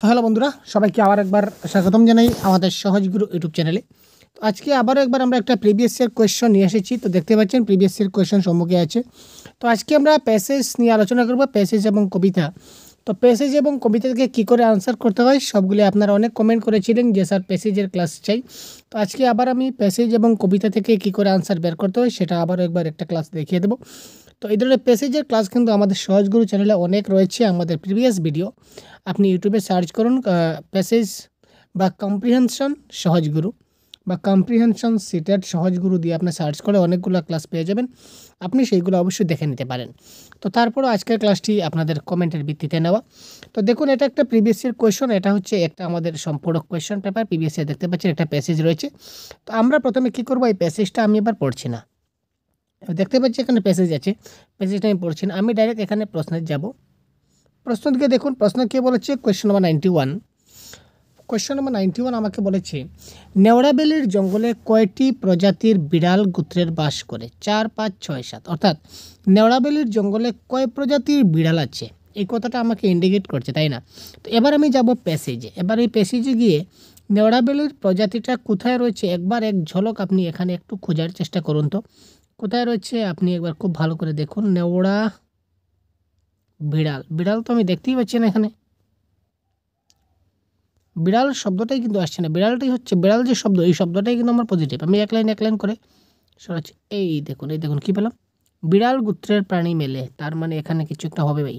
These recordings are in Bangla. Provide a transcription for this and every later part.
তো হ্যালো বন্ধুরা, সবাইকে আবার একবার স্বাগতম জানাই আমাদের সহজ গুরু ইউটিউব চ্যানেলে। তো আজকে আবারও একবার আমরা একটা প্রিভিয়াস ইয়ার কোয়েশ্চন নিয়ে এসেছি। তো দেখতে পাচ্ছেন প্রিভিয়াস ইয়ার কোয়েশ্চন সম্মুখে আছে। তো আজকে আমরা প্যাসেজ নিয়ে আলোচনা করব, প্যাসেজ এবং কবিতা। তো প্যাসেজ এবং কবিতা থেকে কী করে আনসার করতে হয় সবগুলি আপনারা অনেক কমেন্ট করেছিলেন যে স্যার প্যাসেজের ক্লাস চাই। তো আজকে আবার আমি প্যাসেজ এবং কবিতা থেকে কী করে আনসার বের করতে হয় সেটা আবারও একবার একটা ক্লাস দেখিয়ে দেবো। তো এই ধরনের প্যাসেজের ক্লাস কিন্তু আমাদের সহজগুরু চ্যানেলে অনেক রয়েছে। আমাদের প্রিভিয়াস ভিডিও আপনি ইউটিউবে সার্চ করুন প্যাসেজ বা কম্প্রিহেনশন সহজগুরু বা কম্প্রিহেনশন সিটেড সহজগুরু দিয়ে আপনি সার্চ করে অনেকগুলো ক্লাস পেয়ে যাবেন। আপনি সেইগুলো অবশ্যই দেখে নিতে পারেন। তো তারপরও আজকের ক্লাসটি আপনাদের কমেন্টের ভিত্তিতে নেওয়া। তো দেখুন, এটা একটা প্রিভিয়াস ইয়ার কোয়েশন। এটা হচ্ছে একটা আমাদের সম্পূরক কোয়েশন পেপার। প্রিভিয়াস ইয়ার দেখতে পাচ্ছেন একটা প্যাসেজ রয়েছে। তো আমরা প্রথমে কী করবো, এই প্যাসেজটা আমি এবার পড়ছি না, দেখতে পাচ্ছি এখানে প্যাসেজ আছে, প্যাসেজটা আমি পড়ছি না, আমি ডাইরেক্ট এখানে প্রশ্নের যাব। প্রশ্ন দিকে দেখুন, প্রশ্ন কে বলেছে, কোয়েশ্চন নাম্বার 91। কোয়েশ্চন নাম্বার 91 আমাকে বলেছে নেওড়াবেলির জঙ্গলে কয়টি প্রজাতির বিড়াল গোত্রের বাস করে? 4, 5, 6, 7। অর্থাৎ নেওড়াবেলির জঙ্গলে কয় প্রজাতির বিড়াল আছে এই কথাটা আমাকে ইন্ডিকেট করছে, তাই না? তো এবার আমি যাব প্যাসেজে। এবার এই প্যাসেজে গিয়ে নেওড়াবেলির প্রজাতিটা কোথায় রয়েছে একবার এক ঝলক আপনি এখানে একটু খোঁজার চেষ্টা করুন। তো কোথায় রয়েছে আপনি একবার খুব ভালো করে দেখুন। নেওড়া বিড়াল, বিড়াল তো আমি দেখতেই পাচ্ছি না এখানে, বিড়াল শব্দটাই কিন্তু আসছে না। বিড়ালটাই হচ্ছে, বিড়াল যে শব্দ, এই শব্দটাই কিন্তু আমার পজিটিভ। আমি এক লাইন করে সরাচ্ছি। এই দেখুন, এই দেখুন কী পেলাম, বিড়াল গোত্রের প্রাণী মেলে, তার মানে এখানে কিছু একটা হবে ভাই।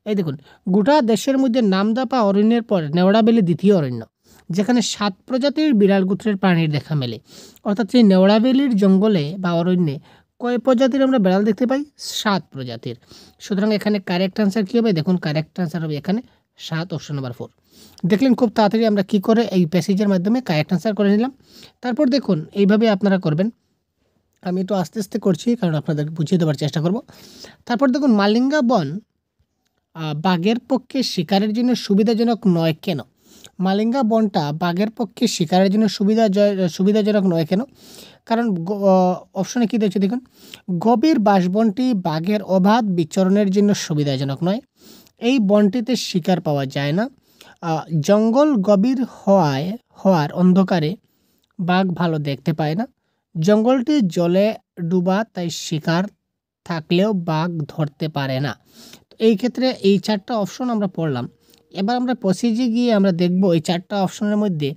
এই দেখুন, গোটা দেশের মধ্যে নামদাপা অরণ্যের পর নেওড়াবেলি দ্বিতীয় অরণ্য, যেখানে 7 প্রজাতির বিড়াল গোত্রের প্রাণীর দেখা মেলে। অর্থাৎ সেই নেওড়াবেলির জঙ্গলে বা অরণ্যে কয় প্রজাতির আমরা বিড়াল দেখতে পাই? 7 প্রজাতির। সুতরাং এখানে কারেক্ট আনসার কী হবে? দেখুন কারেক্ট আনসার হবে এখানে 7, অপশন নাম্বার 4। দেখলেন খুব তাড়াতাড়ি আমরা কি করে এই প্যাসেজের মাধ্যমে কারেক্ট আনসার করে নিলাম। তারপর দেখুন এইভাবে আপনারা করবেন। আমি একটু আস্তে আস্তে করছি কারণ আপনাদেরকে বুঝিয়ে দেওয়ার চেষ্টা করব। তারপর দেখুন, মালিঙ্গা বন বাঘের পক্ষে শিকারের জন্য সুবিধাজনক নয় কেন? মালিঙ্গা বনটা বাঘের পক্ষে শিকারের জন্য সুবিধাজনক নয় কেন? কারণ অপশনে কী দিয়েছে দেখুন, গভীর বাসবনটি বাঘের অবাধ বিচরণের জন্য সুবিধাজনক নয়। এই বনটিতে শিকার পাওয়া যায় না। জঙ্গল গভীর হওয়ার অন্ধকারে বাঘ ভালো দেখতে পায় না। জঙ্গলটি জলে ডুবা, তাই শিকার থাকলেও বাঘ ধরতে পারে না। তো এই ক্ষেত্রে এই 4টা অপশন আমরা পড়লাম। এবার আমরা প্যাসেজে গিয়ে আমরা দেখব এই 4টা অপশনের মধ্যে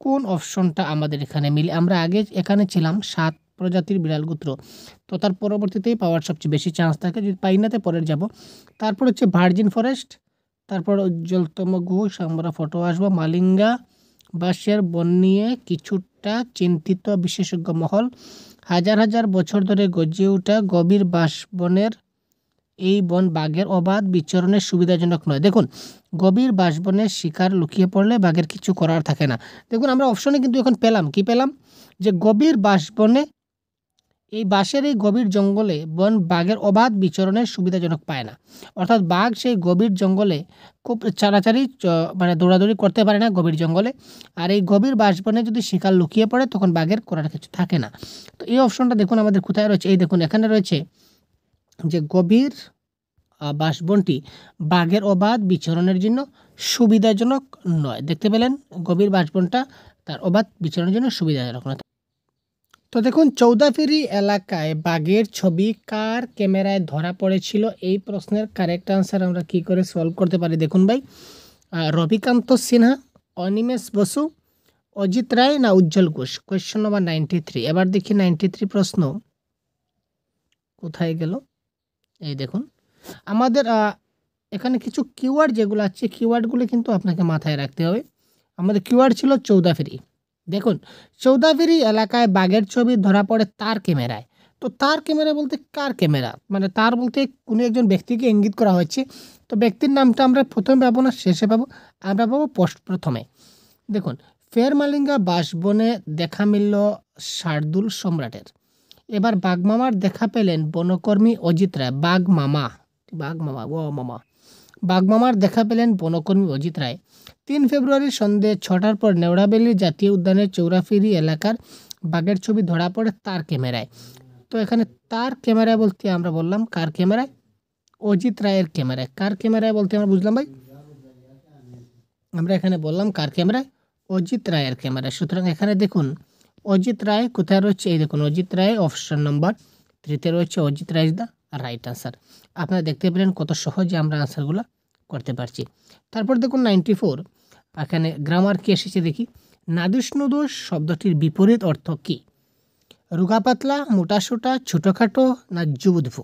কোন অপশনটা আমাদের এখানে মিলে। আমরা আগে এখানে ছিলাম 7 প্রজাতির বিড়াল গোত্র, তো তার পরবর্তীতেই পাওয়ার সবচেয়ে বেশি চান্স থাকে, যদি পাই নাতে পরের যাব। তারপর হচ্ছে ভার্জিন ফরেস্ট, তারপর উজ্জ্বলতম ঘোষ, আমরা ফটো আসবো মালিঙ্গা বাঁশের বন নিয়ে কিছুটা চিন্তিত বিশেষজ্ঞ মহল। হাজার হাজার বছর ধরে গজিয়ে ওঠা গভীর বাসবনের এই বন বাঘের অবাধ বিচরণের সুবিধাজনক নয়। দেখুন, গভীর বাসবনের শিকার লুকিয়ে পড়লে বাঘের কিছু করার থাকে না। দেখুন আমরা অপশনে কিন্তু এখন পেলাম কি পেলাম, যে গভীর বাসবনে, এই বাঁশের এই গভীর জঙ্গলে বন বাঘের অবাধ বিচরণের সুবিধাজনক পায় না। অর্থাৎ বাঘ সেই গভীর জঙ্গলে খুব চাড়াচাড়ি মানে দৌড়াদৌড়ি করতে পারে না গভীর জঙ্গলে। আর এই গভীর বাসবনে যদি শিকার লুকিয়ে পড়ে তখন বাঘের করার কিছু থাকে না। তো এই অপশনটা দেখুন আমাদের কোথায় রয়েছে, এই দেখুন এখানে রয়েছে যে গভীর বাসবনটি বাঘের অবাধ বিচরণের জন্য সুবিধাজনক নয়। দেখতে পেলেন, গভীর বাসবনটা তার অবাধ বিচরণের জন্য সুবিধাজনক নয়। তো দেখুন, চৌদাফেরি এলাকায় বাঘের ছবি কার ক্যামেরায় ধরা পড়েছিল? এই প্রশ্নের কারেক্ট আনসার আমরা কি করে সলভ করতে পারি দেখুন ভাই। রবিকান্ত সিনহা, অনিমেষ বসু, অজিত রায় না উজ্জ্বল ঘোষ? Question number 93। এবার দেখি 93 প্রশ্ন কোথায় গেল। এই দেখুন আমাদের এখানে কিছু কিওয়ার্ড যেগুলো আছে, কিওয়ার্ডগুলো কিন্তু আপনাকে মাথায় রাখতে হবে। আমাদের কিওয়ার্ড ছিল চৌদাফেরি। দেখুন, চৌদাফেরি এলাকায় বাঘের ছবি ধরা পড়ে তার ক্যামেরায়। তো তার ক্যামেরা বলতে কার ক্যামেরা, মানে তার বলতে কোনো একজন ব্যক্তিকে ইঙ্গিত করা হয়েছে। তো ব্যক্তির নামটা আমরা প্রথমে পাবো না শেষে পাবো? আমরা পাবো প্রথমে। দেখুন, ফের মালিঙ্গা বাসবনে দেখা মিলল শার্দুল সম্রাটের। এবার বাঘমামার দেখা পেলেন বনকর্মী অজিত রায়। বাঘমামা, বাঘমামার দেখা পেলেন বনকর্মী অজিত রায়। 3 ফেব্রুয়ারি সন্ধ্যে 6টার পর নেওড়াবেলি জাতীয় উদ্যানের চৌরাফেরি এলাকার বাঘের ছবি ধরা পড়ে তার ক্যামেরায়। তো এখানে তার ক্যামেরায় বলতে আমরা বললাম কার ক্যামেরায়? অজিত রায়ের ক্যামেরায়। কার ক্যামেরায় বলতে আমরা বুঝলাম ভাই? আমরা এখানে বললাম কার ক্যামেরায়? অজিত রায়ের ক্যামেরায়। সুতরাং এখানে দেখুন অজিত রায় কোথায় রয়েছে? এই দেখুন অজিত রায় অপশন নম্বর 3 রয়েছে। Ajit Roy is the right answer. আপনারা দেখতে পেলেন কত সহজে আমরা আনসারগুলো করতে পারছি। তারপর দেখুন 94, এখানে গ্রামার কি এসেছে দেখি। নাদুস-নুদুস শব্দটির বিপরীত অর্থ কী? রোগা পাতলা, মোটাসোটা, ছোটোখাটো না যুবুদ্ভু?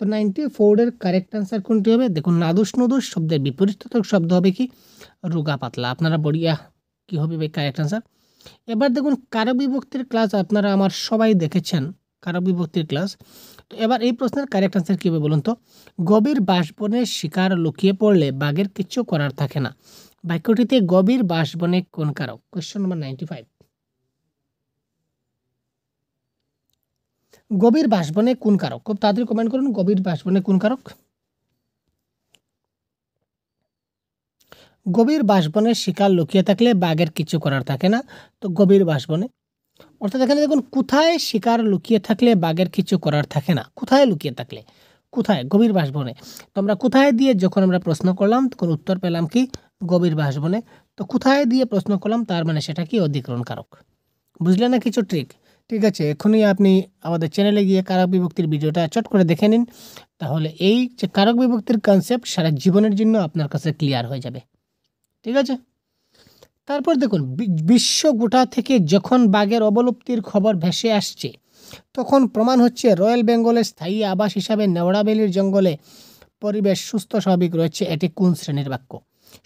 তো 94 এর কারেক্ট আনসার কোনটি হবে? দেখুন নাদুস-নুদুস শব্দের বিপরীতার্থক শব্দ হবে কি? রোগা পাতলা। আপনারা বড়িয়া কি হবে ভাই কারেক্ট আনসার? এবার দেখুন কারক বিভক্তির ক্লাস আপনারা আমার সবাই দেখেছেন, কারক বিভক্তির ক্লাস। তো এবার এই প্রশ্নের কারেক্ট আনসার কী হবে বলুন তো? গভীর বাঁশবনে শিকার লুকিয়ে পড়লে বাঘের কিচ্ছু করার থাকে না। বাক্যটিতে গভীর বাঁশবনে কোন কারক? কোয়েশ্চন নম্বর 95। গভীর বাঁশবনে কোন কারক? খুব তাড়াতাড়ি কমেন্ট করুন, গভীর বাঁশবনে কোন কারক? গভীর বাঁশবনে শিকার লুকিয়ে থাকলে বাঘের কিছু করার থাকে না। তো গভীর বাঁশবনে, অর্থাৎ এখানে দেখুন কোথায় শিকার লুকিয়ে থাকলে বাঘের কিছু করার থাকে না। কোথায় লুকিয়ে থাকলে, কোথায়? গভীর বাঁশবনে। তো আমরা কোথায় দিয়ে যখন আমরা প্রশ্ন করলাম তখন উত্তর পেলাম কি? গভীর বাঁশবনে। তো কোথায় দিয়ে প্রশ্ন করলাম তার মানে সেটা কি? অধিকরণ কারক। বুঝলেন না কিছু ট্রিক? ঠিক আছে, এখনই আপনি আমাদের চ্যানেলে গিয়ে কারক বিভক্তির ভিডিওটা চট করে দেখে নিন, তাহলে এই যে কারক বিভক্তির কনসেপ্ট সারা জীবনের জন্য আপনার কাছে ক্লিয়ার হয়ে যাবে। ঠিক আছে, তারপর দেখুন বিশ্ব গোটা থেকে যখন বাঘের অবলুপ্তির খবর ভেসে আসছে তখন প্রমাণ হচ্ছে রয়্যাল বেঙ্গলের স্থায়ী আবাস হিসাবে নেওড়াবেলির জঙ্গলে পরিবেশ সুস্থ স্বাভাবিক রয়েছে। এটি কোন শ্রেণীর বাক্য?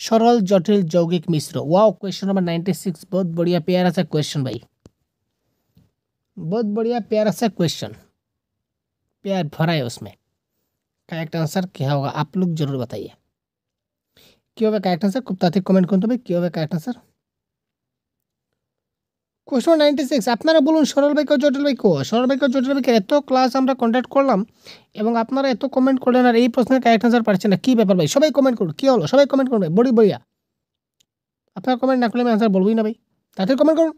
সরল, জটিল, যৌগিক, মিশ্র? ওয়াও, क्वेश्चन नंबर 96 बहुत बढ़िया प्यारा सा क्वेश्चन भाई, बहुत बढ़िया प्यारा सा क्वेश्चन, प्यार भरा है उसमें। करेक्ट आंसर क्या होगा आप लोग जरूर बताइए। क्यों होगा करेक्ट आंसर? खूब तात्कालिक कमेंट করুন তো ভাই, क्यों होगा करेक्ट आंसर? কোশ্চেন 96 আপনারা বলুন সরল বাক্য জটিল বাক্য। সরল বাক্য জটিল বাক্য এত ক্লাস আমরা কন্ডাক্ট করলাম এবং আপনারা এত কমেন্ট করলেন আর এই প্রশ্নের কারেক্ট আনসার পাচ্ছেন না, কী ব্যাপার ভাই? সবাই কমেন্ট করুন, কী হলো? সবাই কমেন্ট করুন ভাই, বড়ি বড়িয়া। আপনারা কমেন্ট না করলে আমি আনসার বলবোই না ভাই, তাদের কমেন্ট করুন।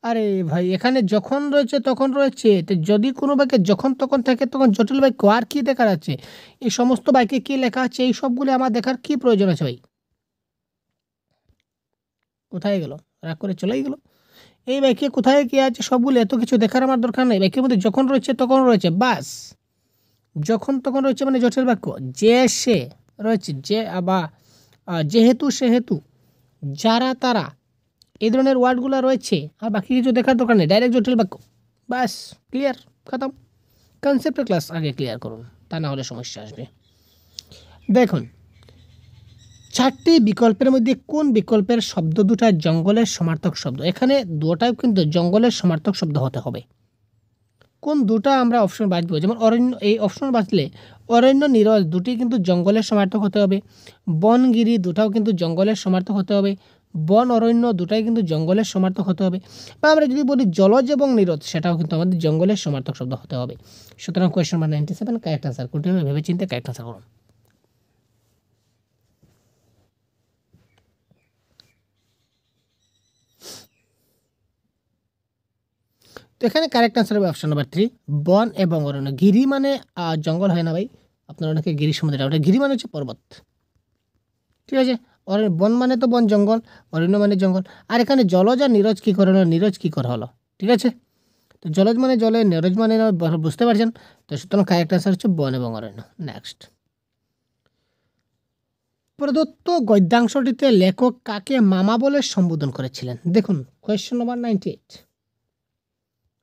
আরে ভাই এখানে যখন রয়েছে তখন রয়েছে, তো যদি কোনো বাক্যে যখন তখন থাকে তখন জটিল বাক্য আর কী দেখার আছে? এই সমস্ত বাক্যে কী লেখা আছে এই সবগুলো আমার দেখার কী প্রয়োজন আছে ভাই? কোথায় গেল? রাগ করে চলেই গেল। এই বাক্যে কোথায় কী আছে সবগুলো এত কিছু দেখার আমার দরকার নেই। বাক্যের মধ্যে যখন রয়েছে তখন রয়েছে, বাস। যখন তখন রয়েছে মানে জটিল বাক্য। যে সে রয়েছে, যে বা যেহেতু সেহেতু, যারা তারা, এই ধরনের ওয়ার্ডগুলো রয়েছে আর বাকি কিছু দেখার দরকার নেই, ডাইরেক্ট জটিল বাক্য। বাস, ক্লিয়ার, খতম। কনসেপ্টের ক্লাস আগে ক্লিয়ার করুন, তা না হলে সমস্যা আসবে। দেখুন 4টি বিকল্পের মধ্যে কোন বিকল্পের শব্দ দুটা জঙ্গলের সমার্থক শব্দ? এখানে দুটাই কিন্তু জঙ্গলের সমার্থক শব্দ হতে হবে। কোন দুটা আমরা অপশন বাছবো? যেমন অরণ্য, এই অপশন বাছলে অরণ্য, নীরজ দুটি কিন্তু জঙ্গলের সমার্থক হতে হবে। বনগিরি দুটাও কিন্তু জঙ্গলের সমার্থক হতে হবে। বন, অরণ্য দুটাই কিন্তু জঙ্গলের সমার্থক হতে হবে। বা আমরা যদি বলি জলজ এবং নীরজ সেটাও কিন্তু আমাদের জঙ্গলের সমার্থক শব্দ হতে হবে। সুতরাং কোয়েশ্চন নাম্বার 97 কারেক্ট আনসার কোনটি হবে? ভেবে চিন্তে কারেক্ট আনসার করুন। তো এখানে কারেক্ট আনসার হবে অপশন নাম্বার 3, বন এবং অরণ্য। গিরি মানে জঙ্গল হয় না ভাই, আপনারা অনেকে গিরি সম্বন্ধে ওটা গিরি মানে হচ্ছে পর্বত। ঠিক আছে, বন মানে তো বন জঙ্গল, অরণ্য মানে জঙ্গল। আর এখানে জলজ আর নীরজ কী করে হলো? নীরজ কী করে হলো? ঠিক আছে, তো জলজ মানে জলে, নীরজ মানে বুঝতে পারছেন। তো সুতরাং কারেক্ট আনসার হচ্ছে বন এবং অরণ্য। নেক্সট, প্রদত্ত গদ্যাংশটিতে লেখক কাকে মামা বলে সম্বোধন করেছিলেন? দেখুন কোয়েশ্চন নাম্বার 98।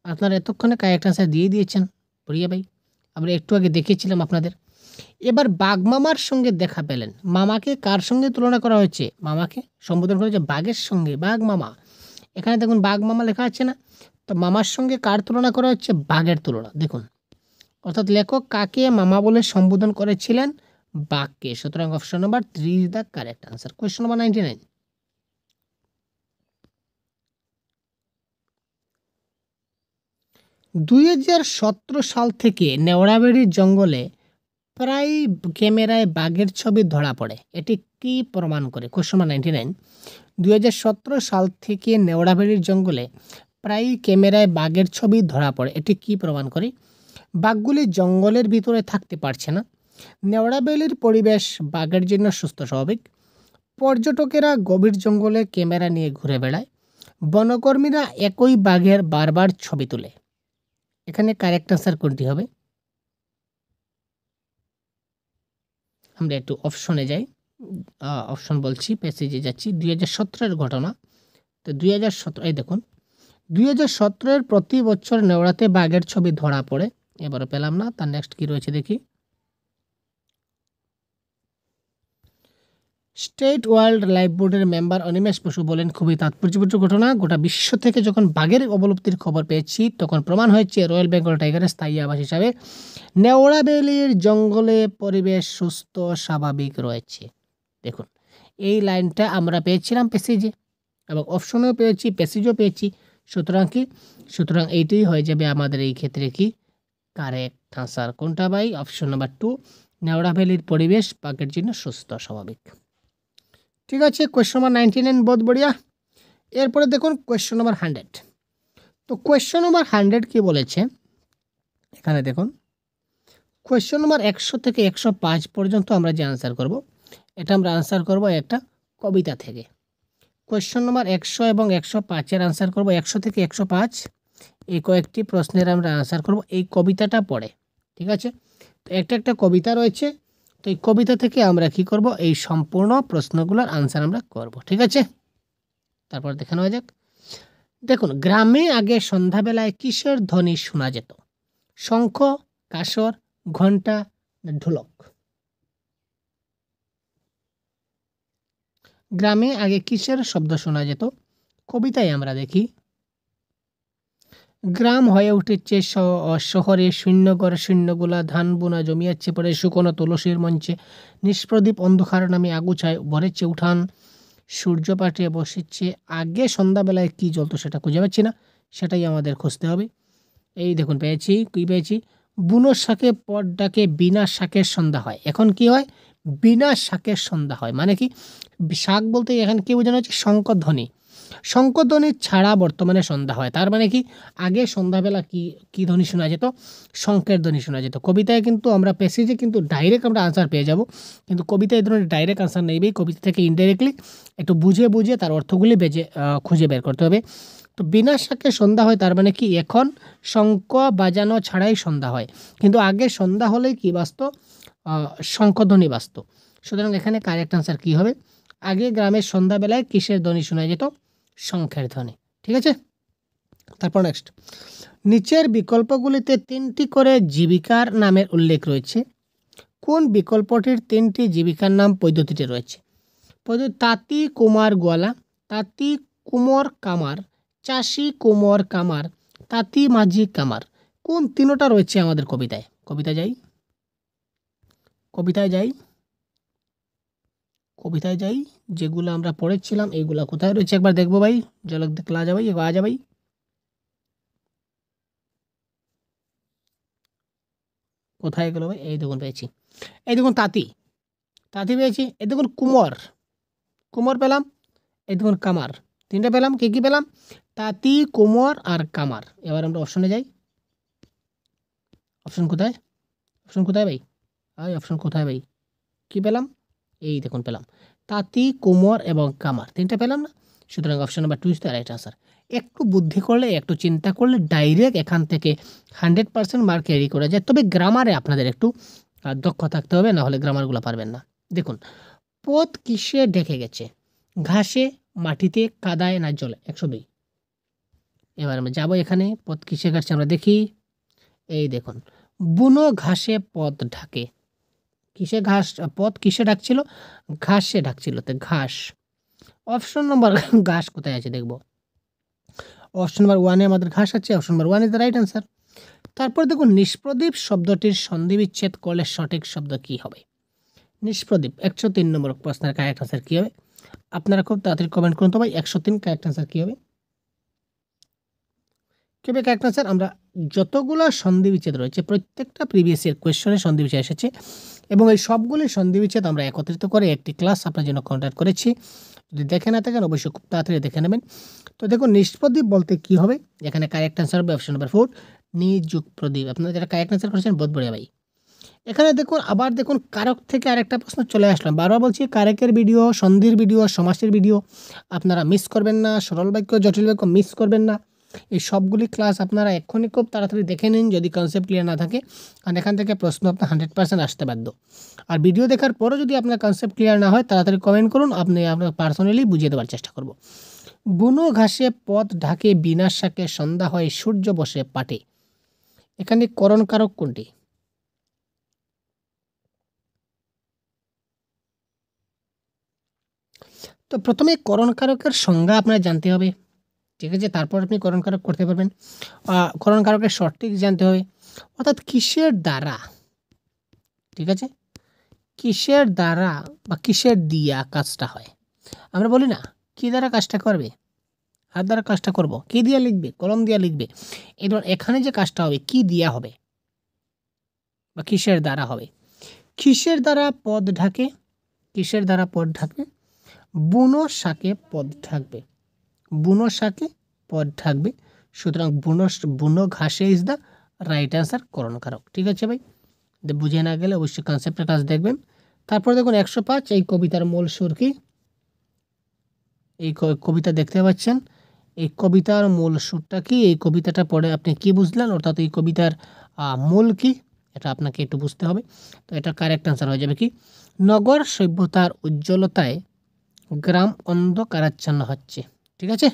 আপনারা এতক্ষণে কারেক্ট আনসার দিয়ে দিয়েছেন, প্রিয়া ভাই। আমরা একটু আগে দেখিয়েছিলাম আপনাদের। এবার বাঘ মামার সঙ্গে দেখা পেলেন, মামাকে কার সঙ্গে তুলনা করা হয়েছে? মামাকে সম্বোধন করা হয়েছে বাঘের সঙ্গে, বাঘ মামা। এখানে দেখুন বাঘ মামা লেখা আছে না, তো মামার সঙ্গে কার তুলনা করা হচ্ছে? বাঘের তুলনা। দেখুন অর্থাৎ লেখক কাকে মামা বলে সম্বোধন করেছিলেন? বাঘকে। সুতরাং option number 3 is the correct answer. Question number 99। 2017 সাল থেকে নেওড়াবেড়ির জঙ্গলে প্রায় ক্যামেরায় বাঘের ছবি ধরা পড়ে, এটি কী প্রমাণ করে? Question number 99। 2017 সাল থেকে নেওড়াবেড়ির জঙ্গলে প্রায় ক্যামেরায় বাঘের ছবি ধরা পড়ে, এটি কী প্রমাণ করে? বাঘগুলি জঙ্গলের ভিতরে থাকতে পারছে না, নেওড়াবেলির পরিবেশ বাঘের জন্য সুস্থ স্বাভাবিক, পর্যটকেরা গভীর জঙ্গলে ক্যামেরা নিয়ে ঘুরে বেড়ায়, বনকর্মীরা একই বাঘের বারবার ছবি তোলে। এখানে কারেক্ট আনসার কোনটি হবে? আমরা একটু অপশনে যাই। অপশন বলছি, প্যাসেজে যাচ্ছি। 2017-এর ঘটনা। তো 2017, এই দেখুন 2017-এর প্রতি বছর নেওড়াতে বাঘের ছবি ধরা পড়ে। এবারে পেলাম না, তার নেক্সট কি রয়েছে দেখি। স্টেট ওয়াইল্ড লাইফ বোর্ডের মেম্বার অনিমেষ বসু বলেন, খুবই তাৎপর্যপূর্ণ ঘটনা। গোটা বিশ্ব থেকে যখন বাঘের অবলুপ্তির খবর পেয়েছি তখন প্রমাণ হয়েছে রয়্যাল বেঙ্গল টাইগারের স্থায়ী আবাস হিসাবে নেওড়া ভ্যালির জঙ্গলে পরিবেশ সুস্থ স্বাভাবিক রয়েছে। দেখুন এই লাইনটা আমরা পেয়েছিলাম প্যাসেজে এবং অপশনেও পেয়েছি, প্যাসেজও পেয়েছি। সুতরাং এইটাই হয়ে যাবে আমাদের এই ক্ষেত্রে কি কারেক্ট আনসার। কোনটা ভাই? অপশন নাম্বার 2, নেওড়া ভ্যালির পরিবেশ বাঘের জন্য সুস্থ স্বাভাবিক। ঠিক আছে, কোয়েশ্চন নাম্বার 99 বহুত বড়িয়া। এরপরে দেখুন কোয়েশ্চন নাম্বার 100। তো কোয়েশ্চন নাম্বার 100 কি বলেছে এখানে দেখুন। কোয়েশ্চন নাম্বার 100 থেকে 105 পর্যন্ত আমরা যে আনসার করব, এটা আমরা আনসার করব একটা কবিতা থেকে। কোয়েশ্চন নাম্বার 100 এবং 105-এর আনসার করব 100 থেকে 105। এই কয়েকটি প্রশ্নের আমরা আনসার করব এই কবিতাটা পড়ে। ঠিক আছে, তো একটা কবিতা রয়েছে, তো এই কবিতা থেকে আমরা কি করব, এই সম্পূর্ণ প্রশ্নগুলোর আনসার আমরা করব। ঠিক আছে, তারপর দেখে নেওয়া যাক। দেখুন, গ্রামে আগে সন্ধ্যাবেলায় কিসের ধ্বনি শোনা যেত? শঙ্খ, কাসর, ঘণ্টা, ঢোলক? গ্রামে আগে কিসের শব্দ শোনা যেত? কবিতায় আমরা দেখি, গ্রাম হয়ে উঠেছে শহরে, শূন্যগড় শূন্যগুলা, ধান বোনা জমিয়াচ্ছে পড়ে শুকনো তুলসীর মঞ্চে, নিষ্প্রদীপ অন্ধকার নামে আগুছায় ভরেছে উঠান, সূর্য পাঠিয়ে বসেছে। আগে সন্ধ্যাবেলায় কি জ্বলতো সেটা খুঁজে পাচ্ছি না, সেটাই আমাদের খুঁজতে হবে। এই দেখুন পেয়েছি, কি পেয়েছি? বুনো শাকে পট ডাকে, বিনা শাকের সন্ধ্যা হয়। এখন কি হয়? বিনা শাকের সন্ধ্যা হয় মানে কি? শাক বলতে এখানে কি বোঝানো হচ্ছে? শঙ্করধ্বনি। শঙ্করধ্বনি ছাড়া বর্তমানে সন্ধ্যা হয়। তার মানে কি আগে সন্ধ্যাবেলা কি ধ্বনি শোনা যেত? শঙ্কের ধ্বনি শোনা যেত। কবিতায় কিন্তু আমরা প্যাসেজে কিন্তু ডাইরেক্ট আমরা আনসার পেয়ে যাব, কিন্তু কবিতায় এই ধরনের ডাইরেক্ট আনসার নেবেই। কবিতা থেকে ইনডাইরেক্টলি একটু বুঝে তার অর্থগুলি খুঁজে বের করতে হবে। তো বিনা শাকে সন্ধ্যা হয়, তার মানে কি এখন শঙ্খ বাজানো ছাড়াই সন্ধ্যা হয়, কিন্তু আগে সন্ধ্যা হলেই কি বাজত? শঙ্খধ্বনি বাজত। সুতরাং এখানে কারেক্ট আনসার কি হবে? আগে গ্রামের সন্ধ্যাবেলায় কিসের ধ্বনি শোনা যেত? শঙ্খের ধ্বনি। ঠিক আছে, তারপর নেক্সট। নিচের বিকল্পগুলিতে 3টি করে জীবিকার নামের উল্লেখ রয়েছে। কোন বিকল্পটির 3টি জীবিকার নাম পদ্ধতিতে রয়েছে? তাঁতি, কুমার, গোয়ালা, তাঁতি, কুমোর, কামার, চাষি, কুমোর, কামার, তাঁতি, মাঝি, কামার। কোন তিনটা রয়েছে আমাদের কবিতায়? কবিতায় যাই, যেগুলো আমরা পড়েছিলাম এইগুলা কোথায় রয়েছে একবার দেখবো ভাই। ঝলক দেখলা যাবে, আ যাবে। কোথায় গেল ভাই? এই দেখুন পেয়েছি, এই দেখুন তাঁতি পেয়েছি, এই দেখুন কুমোর পেলাম, এই দেখুন কামার। 3টে পেলাম। কি পেলাম? তাঁতি, কুমোর আর কামার। এবার আমরা অপশনে যাই। অপশন কোথায় ভাই? অপশন কোথায় ভাই? কি পেলাম? এই দেখুন পেলাম, তাঁতি, কুমোর এবং কামার। 3টে পেলাম না? সুতরাং option number 2 is the right answer. একটু বুদ্ধি করলে, একটু চিন্তা করলে ডাইরেক্ট এখান থেকে 100% মার্ক ক্যারি করা যায়। তবে গ্রামারে আপনাদের একটু দক্ষ থাকতে হবে, না হলে গ্রামারগুলো পারবেন না। দেখুন, পথ কিসে ঢেকে গেছে? ঘাসে, মাটিতে, কাদায় না জলে? 102। এবার আমরা যাবো এখানে, পথ কিসে ঘাসছে আমরা দেখি। এই দেখুন, বুনো ঘাসে পথ ঢাকে। পথ কিসে ঢাকছিল? ঘাসে ঢাকছিল। তো ঘাস। অপশন নম্বর ঘাস কোথায় আছে দেখব। অপশন নাম্বার 1-এ আমাদের ঘাস আছে। Option number 1 is the right answer. তারপর দেখুন, নিষ্প্রদীপ শব্দটির সন্ধি বিচ্ছেদ করলে সঠিক শব্দ কি হবে? নিষ্প্রদীপ 103 নম্বর প্রশ্নের কারেক্ট আনসার কি হবে? আপনারা খুব তাড়াতাড়ি কমেন্ট করুন তো ভাই, 103 কারেক্ট আনসার কি হবে? কেবে কারেক্ট আনসার? আমরা যতগুলো সন্ধি বিচ্ছেদ রয়েছে প্রত্যেকটা প্রিভিয়াস ইয়ার কোয়েশ্চনে সন্ধি বিচ্ছেদ এসেছে এবং এই সবগুলি সন্ধি বিচ্ছেদ আমরা একত্রিত করে একটি ক্লাস আপনার জন্য কন্ডাক্ট করেছি। যদি দেখে না থাকেন অবশ্যই খুব তাড়াতাড়ি দেখে নেবেন। তো দেখুন, নিষ্প্রদীপ বলতে কি হবে? এখানে কারেক্ট আনসার হবে অপশন নাম্বার 4, নিযুগ প্রদীপ। আপনারা যারা কারেক্ট আনসার করেছেন বহুত বড়িয়া ভাই। এখানে দেখুন আবার দেখুন কারক থেকে আরেকটা প্রশ্ন চলে আসলাম। বারবার বলছি কারকের ভিডিও, সন্ধির ভিডিও, সমাসের ভিডিও আপনারা মিস করবেন না, সরল বাক্য জটিল বাক্য মিস করবেন না। এই সবগুলি ক্লাস আপনারা এক্ষুনি খুব তাড়াতাড়ি দেখে নিন যদি কনসেপ্ট ক্লিয়ার না থাকে, কারণ এখান থেকে প্রশ্ন আপনার 100% আসতে বাধ্য। আর ভিডিও দেখার পরও যদি আপনার কনসেপ্ট ক্লিয়ার না হয় তাড়াতাড়ি কমেন্ট করুন, আপনি আপনার পার্সোনালি বুঝিয়ে দেওয়ার চেষ্টা করব। বুনো ঘাসে পথ ঢাকে বিনার শাকে সন্ধ্যা হয় সূর্য বসে পাটে। এখানে করণ কারক কোনটি? তো প্রথমে করণ কারকের সংজ্ঞা আপনার জানতে হবে, ঠিক আছে, তারপর আপনি করণ কারক করতে পারবেন। করণ কারকের সঠিক জানতে হবে, অর্থাৎ কিসের দ্বারা, ঠিক আছে, কিসের দ্বারা বা কিসের দিয়া কাজটা হয়। আমরা বলি না কী দ্বারা কাজটা করবে, হাত দ্বারা কাজটা করব, কী দিয়া লিখবে, কলম দিয়া লিখবে। এবার এখানে যে কাজটা হবে কী দিয়া হবে বা কিসের দ্বারা হবে। কিসের দ্বারা পদ ঢাকে, কিসের দ্বারা পদ ঢাকবে, বুনো শাকে পদ ঢাকবে, বুনো শাকে পদ ঢাকবে। সুতরাং বুনো ঘাসে ইজ দ্য রাইট অ্যান্সার করণ কারক। ঠিক আছে ভাই, বুঝে না গেলে অবশ্যই কনসেপ্টের কাজ দেখবেন। তারপর দেখুন 105 এই কবিতার মূল সুর কি। এই কবিতা দেখতে পাচ্ছেন, এই কবিতার মূল সুরটা কি, এই কবিতাটা পড়ে আপনি কি বুঝলেন, অর্থাৎ এই কবিতার মূল কি, এটা আপনাকে একটু বুঝতে হবে। তো এটা কারেক্ট অ্যান্সার হয়ে যাবে কি, নগর সভ্যতার উজ্জ্বলতায় গ্রাম অন্ধকারাচ্ছন্ন হচ্ছে। ঠিক আছে।